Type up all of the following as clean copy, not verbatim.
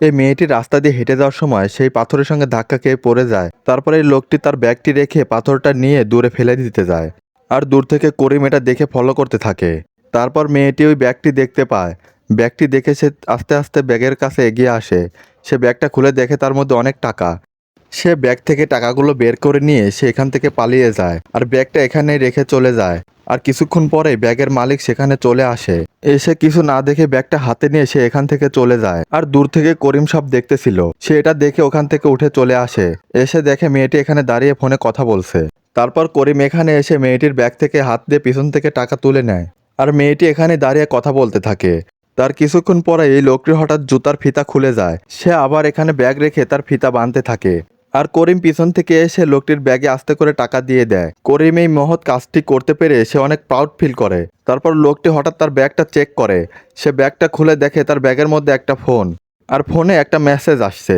এই মেয়েটি রাস্তা দিয়ে হেঁটে যাওয়ার সময় সেই পাথরের সঙ্গে ধাক্কা খেয়ে পড়ে যায়। তারপরে এই লোকটি তার ব্যাগটি রেখে পাথরটা নিয়ে দূরে ফেলে দিতে যায়। আর দূর থেকে করিম এটা দেখে ফলো করতে থাকে। তারপর মেয়েটি ওই ব্যাগটি দেখতে পায়। ব্যাগটি দেখে সে আস্তে আস্তে ব্যাগের কাছে এগিয়ে আসে। সে ব্যাগটা খুলে দেখে তার মধ্যে অনেক টাকা। সে ব্যাগ থেকে টাকাগুলো বের করে নিয়ে সে এখান থেকে পালিয়ে যায় আর ব্যাগটা এখানেই রেখে চলে যায়। আর কিছুক্ষণ পরে ব্যাগের মালিক সেখানে চলে আসে। এসে কিছু না দেখে ব্যাগটা হাতে নিয়ে সে এখান থেকে চলে যায়। আর দূর থেকে করিম সব দেখতেছিল। সে এটা দেখে ওখান থেকে উঠে চলে আসে। এসে দেখে মেয়েটি এখানে দাঁড়িয়ে ফোনে কথা বলছে। তারপর করিম এখানে এসে মেয়েটির ব্যাগ থেকে হাত দিয়ে পিছন থেকে টাকা তুলে নেয়। আর মেয়েটি এখানে দাঁড়িয়ে কথা বলতে থাকে। তার কিছুক্ষণ পরে এই লোকটি হঠাৎ জুতার ফিতা খুলে যায়। সে আবার এখানে ব্যাগ রেখে তার ফিতা বাঁধতে থাকে। আর করিম পিছন থেকে এসে লোকটির ব্যাগে আস্তে করে টাকা দিয়ে দেয়। করিম এই মহৎ কাজটি করতে পেরে সে অনেক প্রাউড ফিল করে। তারপর লোকটি হঠাৎ তার ব্যাগটা চেক করে। সে ব্যাগটা খুলে দেখে তার ব্যাগের মধ্যে একটা ফোন। আর ফোনে একটা মেসেজ আসছে।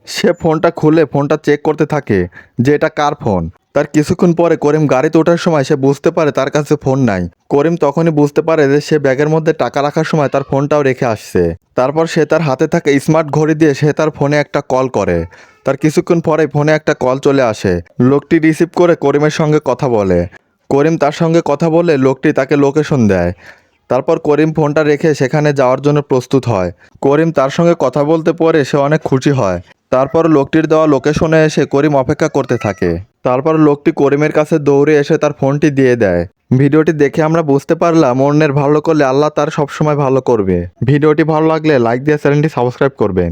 সে ফোনটা খুলে ফোনটা চেক করতে থাকে যে এটা কার ফোন। তার কিছুক্ষণ পরে করিম গাড়িতে ওঠার সময় সে বুঝতে পারে তার কাছে ফোন নাই। করিম তখনই বুঝতে পারে যে সে ব্যাগের মধ্যে টাকা রাখার সময় তার ফোনটাও রেখে আসছে। তারপর সে তার হাতে থাকা স্মার্ট ঘড়ি দিয়ে সে তার ফোনে একটা কল করে। তার কিছুক্ষণ পরে ফোনে একটা কল চলে আসে। লোকটি রিসিভ করে করিমের সঙ্গে কথা বলে। করিম তার সঙ্গে কথা বলে লোকটি তাকে লোকেশন দেয়। তারপর করিম ফোনটা রেখে সেখানে যাওয়ার জন্য প্রস্তুত হয়। করিম তার সঙ্গে কথা বলতে পরে সে অনেক খুশি হয়। তারপর লোকটির দেওয়া লোকেশনে এসে করিম অপেক্ষা করতে থাকে। তারপর লোকটি করিমের কাছে দৌড়ে এসে তার ফোনটি দিয়ে দেয়। ভিডিওটি দেখে আমরা বুঝতে পারলাম অন্যের ভালো করলে আল্লাহ তার সবসময় ভালো করবে। ভিডিওটি ভালো লাগলে লাইক দিয়ে চ্যানেলটি সাবস্ক্রাইব করবেন।